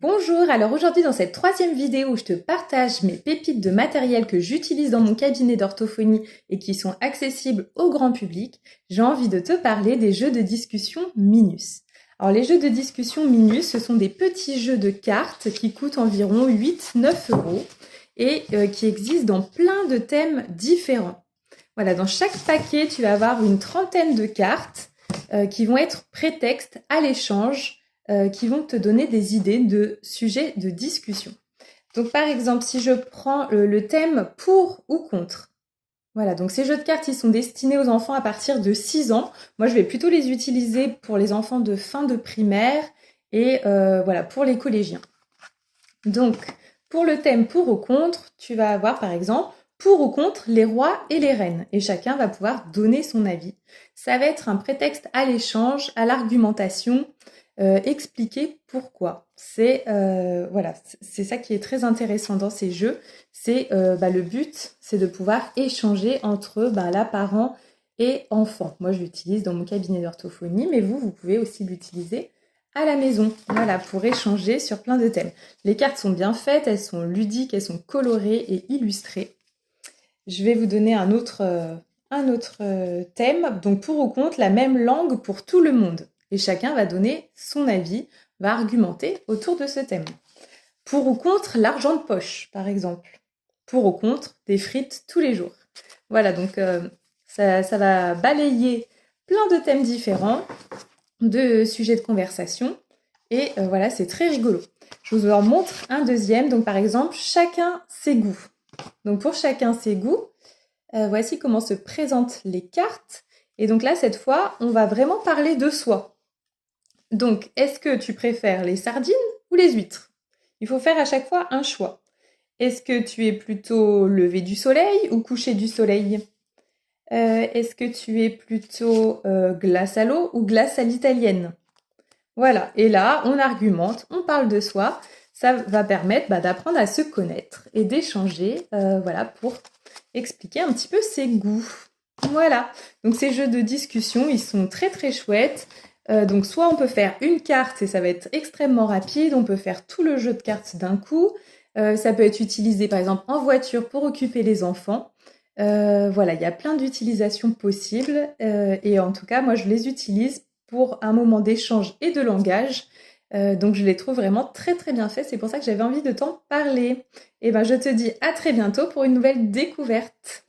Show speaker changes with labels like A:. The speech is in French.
A: Bonjour, alors aujourd'hui dans cette troisième vidéo où je te partage mes pépites de matériel que j'utilise dans mon cabinet d'orthophonie et qui sont accessibles au grand public, j'ai envie de te parler des jeux de discussion Minus. Alors les jeux de discussion Minus, ce sont des petits jeux de cartes qui coûtent environ 8-9 euros et qui existent dans plein de thèmes différents. Voilà, dans chaque paquet, tu vas avoir une trentaine de cartes qui vont être prétexte à l'échange, qui vont te donner des idées de sujets de discussion. Donc par exemple, si je prends le thème pour ou contre, voilà, donc ces jeux de cartes, ils sont destinés aux enfants à partir de 6 ans. Moi, je vais plutôt les utiliser pour les enfants de fin de primaire et voilà, pour les collégiens. Donc, pour le thème pour ou contre, tu vas avoir par exemple pour ou contre les rois et les reines. Et chacun va pouvoir donner son avis. Ça va être un prétexte à l'échange, à l'argumentation, expliquer pourquoi. C'est voilà, c'est ça qui est très intéressant dans ces jeux. C'est le but, c'est de pouvoir échanger entre la parent et enfant. Moi, je l'utilise dans mon cabinet d'orthophonie, mais vous pouvez aussi l'utiliser à la maison, voilà, pour échanger sur plein de thèmes. Les cartes sont bien faites, elles sont ludiques, elles sont colorées et illustrées. Je vais vous donner un autre thème. Donc pour ou contre, la même langue pour tout le monde. Et chacun va donner son avis, va argumenter autour de ce thème. Pour ou contre, l'argent de poche, par exemple. Pour ou contre, des frites tous les jours. Voilà, donc ça va balayer plein de thèmes différents, de sujets de conversation. Et voilà, c'est très rigolo. Je vous en montre un deuxième. Donc par exemple, chacun ses goûts. Donc pour chacun ses goûts, voici comment se présentent les cartes. Et donc là, cette fois, on va vraiment parler de soi. Donc, est-ce que tu préfères les sardines ou les huîtres? Il faut faire à chaque fois un choix. Est-ce que tu es plutôt lever du soleil ou coucher du soleil? Est-ce que tu es plutôt glace à l'eau ou glace à l'italienne? Voilà, et là, on argumente, on parle de soi. Ça va permettre d'apprendre à se connaître et d'échanger, voilà, pour expliquer un petit peu ses goûts. Voilà, donc ces jeux de discussion, ils sont très très chouettes. Donc soit on peut faire une carte et ça va être extrêmement rapide, on peut faire tout le jeu de cartes d'un coup. Ça peut être utilisé par exemple en voiture pour occuper les enfants. Voilà, il y a plein d'utilisations possibles et en tout cas, moi je les utilise pour un moment d'échange et de langage. Donc je les trouve vraiment très très bien faits, c'est pour ça que j'avais envie de t'en parler. Et je te dis à très bientôt pour une nouvelle découverte.